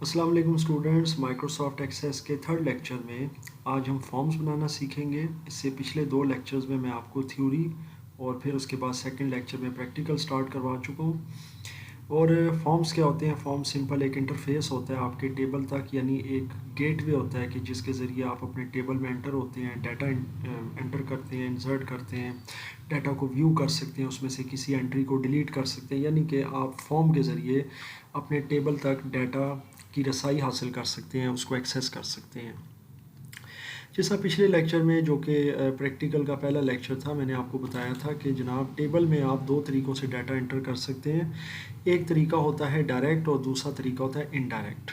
السلام علیکم students, Microsoft access کے تھرڈ لیکچر میں آج ہم فارمز بنانا سیکھیں گے۔ اس سے پچھلے دو لیکچرز میں آپ کو تھیوری اور پھر اس کے بعد سیکنڈ لیکچر میں پریکٹیکل سٹارٹ کروا چکا ہوں۔ اور فارمز کیا ہوتے ہیں؟ فارم سمپل ایک انٹرفیس ہوتا ہے آپ کے ٹیبل تک، یعنی ایک گیٹ وے ہوتا ہے کہ جس کے ذریعے آپ اپنے ٹیبل میں انٹر ہوتے ہیں، ڈیٹا انٹر کرتے ہیں، انسرٹ کرتے ہیں، ڈیٹا کو ویو کر سکتے ہیں، اس میں سے کسی انٹری کو ڈیلیٹ کر سکتے ہیں، یعنی کہ آپ فارم کے ذریعے اپنے ٹیبل تک ڈیٹا کی رسائی حاصل کر سکتے ہیں، اس کو ایکسیس کر سکتے ہیں۔ جیسا پچھلے لیکچر میں جو کہ پریکٹیکل کا پہلا لیکچر تھا، میں نے آپ کو بتایا تھا کہ جناب ٹیبل میں آپ دو طریقوں سے ڈیٹا انٹر کر سکتے ہیں۔ ایک طریقہ ہوتا ہے ڈائریکٹ اور دوسرا طریقہ ہوتا ہے انڈائریکٹ۔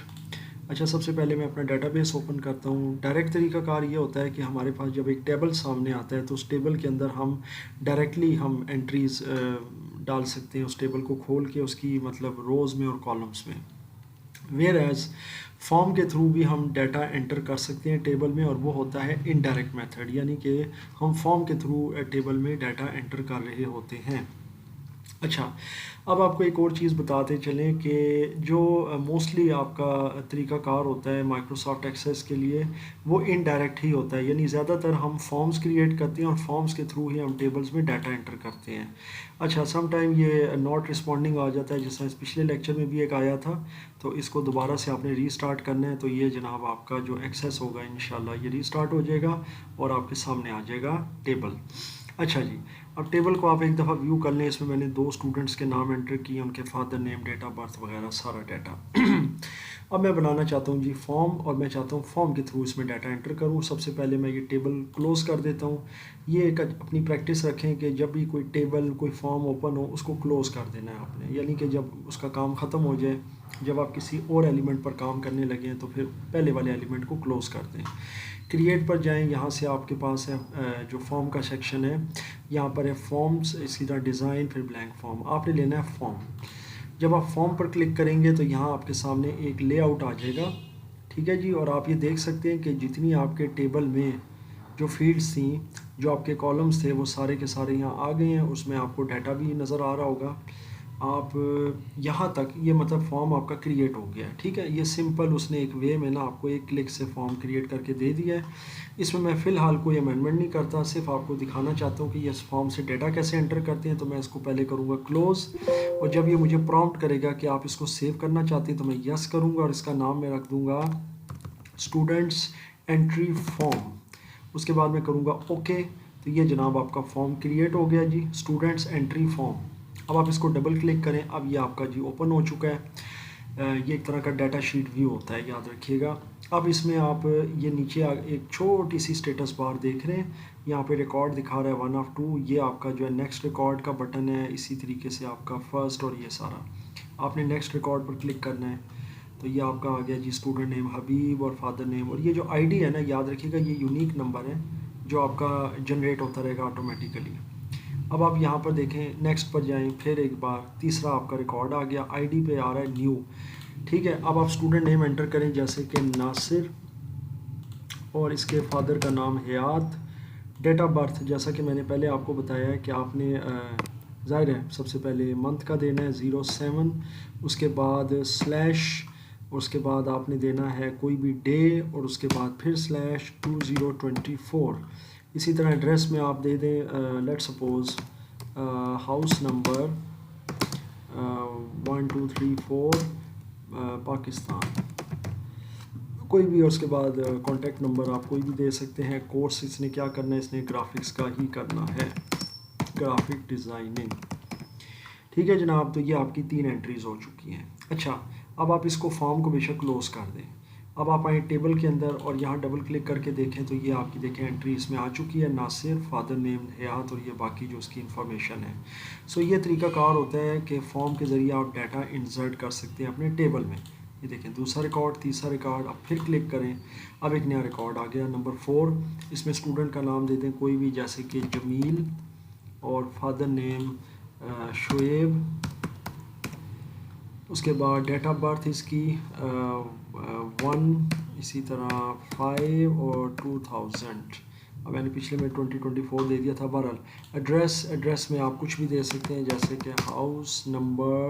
اچھا، سب سے پہلے میں اپنا ڈیٹا بیس اوپن کرتا ہوں۔ ڈائریکٹ طریقہ کار یہ ہوتا ہے کہ ہمارے پاس جب ایک ٹیبل سامنے آتا ہے تو اس ٹیبل کے اندر ہم ڈائریکٹلی انٹریز ڈال سکتے ہیں، اس ٹیبل کو کھول کے اس کی مطلب روز میں اور کالمس میں۔ ویئر ایز فارم کے تھرو بھی ہم ڈیٹا انٹر کر سکتے ہیں ٹیبل میں، اور وہ ہوتا ہے انڈائریکٹ میتھڈ، یعنی کہ ہم فارم کے تھرو ٹیبل میں ڈیٹا انٹر کر رہے ہوتے ہیں۔ اچھا، اب آپ کو ایک اور چیز بتاتے چلیں کہ جو موسٹلی آپ کا طریقہ کار ہوتا ہے مائکروسافٹ ایکسیس کے لیے، وہ انڈائریکٹ ہی ہوتا ہے، یعنی زیادہ تر ہم فارمز کریٹ کرتے ہیں اور فارمز کے تھرو ہی ہم ٹیبلز میں ڈیٹا انٹر کرتے ہیں۔ اچھا، سم ٹائم یہ ناٹ رسپونڈنگ آ جاتا ہے، جس طرح پچھلے لیکچر میں بھی ایک آیا تھا، تو اس کو دوبارہ سے آپ نے ری اسٹارٹ کرنا ہے، تو یہ جناب آپ کا جو ایکسیس ہوگا انشاءاللہ یہ ری اسٹارٹ ہو جائے گا اور آپ کے سامنے آ جائے گا ٹیبل۔ اچھا جی، اب ٹیبل کو آپ ایک دفعہ ویو کر لیں۔ اس میں نے دو اسٹوڈنٹس کے نام انٹر کیے، ان کے father name, date of birth وغیرہ سارا ڈیٹا۔ اب میں بنانا چاہتا ہوں جی فارم، اور میں چاہتا ہوں فارم کے تھرو اس میں ڈیٹا انٹر کروں۔ سب سے پہلے میں یہ ٹیبل کلوز کر دیتا ہوں۔ یہ ایک اپنی پریکٹس رکھیں کہ جب بھی کوئی ٹیبل کوئی فارم اوپن ہو اس کو کلوز کر دینا ہے آپ نے، یعنی کہ جب اس کا کام ختم ہو جائے، جب آپ کسی اور ایلیمنٹ پر کام کرنے لگیں تو پھر پہلے والے ایلیمنٹ کو کلوز کر دیں۔ کریٹ پر جائیں، یہاں سے آپ کے پاس ہے جو فارم کا سیکشن ہے، یہاں پر ہے فارمز، اسی طرح ڈیزائن، پھر بلینک فارم۔ آپ نے لینا ہے فارم۔ جب آپ فارم پر کلک کریں گے تو یہاں آپ کے سامنے ایک لے آؤٹ آ جائے گا، ٹھیک ہے جی، اور آپ یہ دیکھ سکتے ہیں کہ جتنی آپ کے ٹیبل میں جو فیلڈز تھیں، جو آپ کے کالمز تھے، وہ سارے کے سارے یہاں آ گئے ہیں۔ اس میں آپ کو ڈیٹا بھی نظر آ رہا ہوگا۔ آپ یہاں تک یہ مطلب فارم آپ کا کریٹ ہو گیا ہے، ٹھیک ہے۔ یہ سمپل اس نے ایک وے میں نا آپ کو ایک کلک سے فارم کریٹ کر کے دے دیا ہے۔ اس میں فی الحال کوئی امینڈمنٹ نہیں کرتا، صرف آپ کو دکھانا چاہتا ہوں کہ یہ فارم سے ڈیٹا کیسے انٹر کرتے ہیں۔ تو میں اس کو پہلے کروں گا کلوز، اور جب یہ مجھے پرومپٹ کرے گا کہ آپ اس کو سیو کرنا چاہتے ہیں تو میں یس کروں گا، اور اس کا نام میں رکھ دوں گا اسٹوڈنٹس انٹری فارم۔ اس کے بعد میں کروں گا اوکے، تو یہ جناب آپ کا فارم کریٹ ہو گیا جی، اسٹوڈنٹس انٹری فارم۔ اب آپ اس کو ڈبل کلک کریں، اب یہ آپ کا جی اوپن ہو چکا ہے۔ یہ ایک طرح کا ڈیٹا شیٹ ویو ہوتا ہے، یاد رکھیے گا۔ اب اس میں آپ یہ نیچے ایک چھوٹی سی اسٹیٹس بار دیکھ رہے ہیں، یہاں پہ ریکارڈ دکھا رہا ہے 1 of 2، یہ آپ کا جو ہے نیکسٹ ریکارڈ کا بٹن ہے، اسی طریقے سے آپ کا فرسٹ، اور یہ سارا آپ نے نیکسٹ ریکارڈ پر کلک کرنا ہے۔ تو یہ آپ کا آ گیا جی اسٹوڈنٹ نیم حبیب اور فادر نیم، اور یہ جو آئی ڈی ہے نا، یاد رکھیے گا یہ یونیک نمبر ہے جو آپ کا جنریٹ ہوتا رہے گا آٹومیٹیکلی۔ اب آپ یہاں پر دیکھیں، نیکسٹ پر جائیں، پھر ایک بار تیسرا آپ کا ریکارڈ آ گیا، آئی ڈی پہ آ رہا ہے نیو، ٹھیک ہے۔ اب آپ اسٹوڈنٹ نیم انٹر کریں جیسے کہ ناصر، اور اس کے فادر کا نام حیات، ڈیٹ آف برتھ جیسا کہ میں نے پہلے آپ کو بتایا ہے کہ آپ نے ظاہر ہے سب سے پہلے منتھ کا دینا ہے 07، اس کے بعد سلیش، اور اس کے بعد آپ نے دینا ہے کوئی بھی ڈے، اور اس کے بعد پھر سلیش 2024۔ اسی طرح ایڈریس میں آپ دے دیں let suppose house number 1234 Pakistan, کوئی بھی، اور اس کے بعد کانٹیکٹ نمبر آپ کوئی بھی دے سکتے ہیں۔ کورس اس نے کیا کرنا ہے، اس نے گرافکس کا ہی کرنا ہے، گرافک ڈیزائننگ، ٹھیک ہے جناب۔ تو یہ آپ کی 3 انٹریز ہو چکی ہیں۔ اچھا، اب آپ اس کو فارم کو بے شک کلوز کر دیں۔ اب آپ آئیں ٹیبل کے اندر اور یہاں ڈبل کلک کر کے دیکھیں تو یہ آپ کی دیکھیں انٹری اس میں آ چکی ہے، ناصر، فادر نیم حیات، اور یہ باقی جو اس کی انفارمیشن ہے۔ سو یہ طریقہ کار ہوتا ہے کہ فارم کے ذریعے آپ ڈیٹا انسرٹ کر سکتے ہیں اپنے ٹیبل میں۔ یہ دیکھیں دوسرا ریکارڈ، تیسرا ریکارڈ، اب پھر کلک کریں، اب ایک نیا ریکارڈ آ گیا نمبر 4۔ اس میں اسٹوڈنٹ کا نام دے دیں کوئی بھی، جیسے کہ جمیل، اور فادر نیم شعیب، اس کے بعد ڈیٹ آف برتھ اس کی 1، اسی طرح 5 اور 2000۔ اب میں نے پچھلے میں 2024 دے دیا تھا۔ بہرحال ایڈریس میں آپ کچھ بھی دے سکتے ہیں، جیسے کہ ہاؤس نمبر